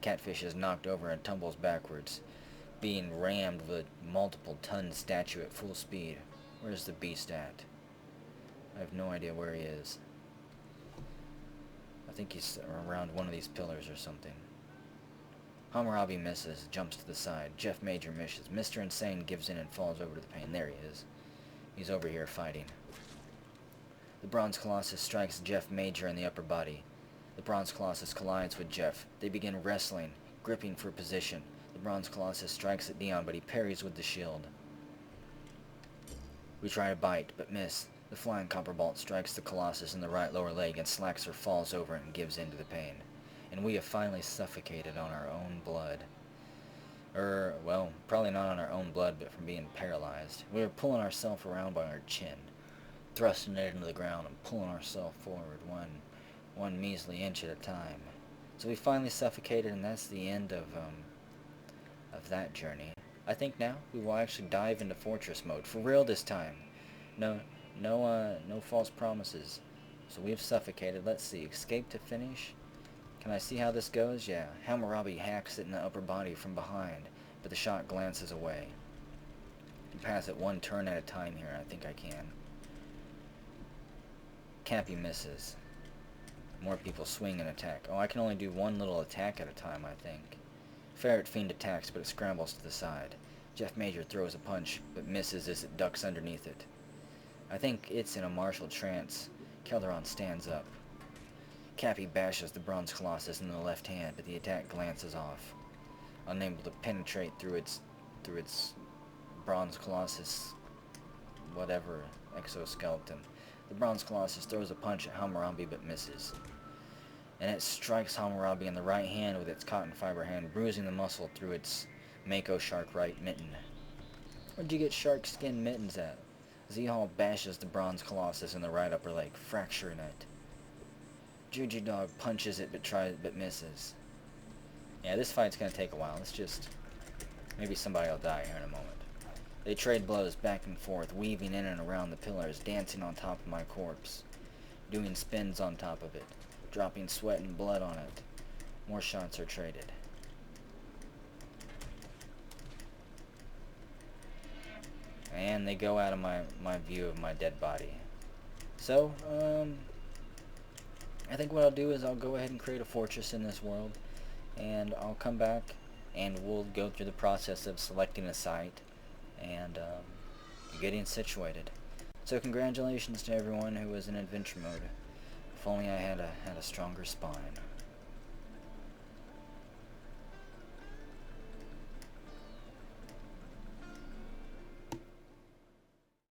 Catfish is knocked over and tumbles backwards, being rammed with a multiple-ton statue at full speed. Where's the beast at? I have no idea where he is. I think he's around one of these pillars or something. Hammurabi misses, jumps to the side. Jeff Major misses. Mr. Insane gives in and falls over to the pain. There he is. He's over here fighting. The Bronze Colossus strikes Jeff Major in the upper body. The Bronze Colossus collides with Jeff. They begin wrestling, gripping for position. The Bronze Colossus strikes at Dion, but he parries with the shield. We try to bite, but miss. The Flying Copper Bolt strikes the Colossus in the right lower leg, and Slaxer falls over and gives in to the pain. And we have finally suffocated on our own blood. Well, probably not on our own blood, but from being paralyzed. We were pulling ourselves around by our chin, thrusting it into the ground and pulling ourselves forward one measly inch at a time. So we finally suffocated, and that's the end of that journey. I think now we will actually dive into fortress mode for real this time. No false promises. So we've suffocated. Let's see. Escape to finish. Can I see how this goes? Yeah. Hammurabi hacks it in the upper body from behind, but the shot glances away. I can pass it one turn at a time here. I think I can. Cappy misses. More people swing and attack. Oh, I can only do one little attack at a time, I think. Ferret Fiend attacks, but it scrambles to the side. Jeff Major throws a punch, but misses as it ducks underneath it. I think it's in a martial trance. Kelderon stands up. Cappy bashes the Bronze Colossus in the left hand, but the attack glances off. Unable to penetrate through its Bronze Colossus, whatever, exoskeleton. The Bronze Colossus throws a punch at Hammurabi but misses. And it strikes Hammurabi in the right hand with its cotton fiber hand, bruising the muscle through its Mako Shark right mitten. Where'd you get shark skin mittens at? Zehal bashes the Bronze Colossus in the right upper leg, fracturing it. Juji Dog punches it but misses. Yeah, this fight's gonna take a while. Let's just... maybe somebody will die here in a moment. They trade blows back and forth, weaving in and around the pillars, dancing on top of my corpse, doing spins on top of it, dropping sweat and blood on it. More shots are traded. And they go out of my view of my dead body. So, I think what I'll do is I'll go ahead and create a fortress in this world, and I'll come back and we'll go through the process of selecting a site and getting situated. So congratulations to everyone who was in adventure mode. If only I had a stronger spine.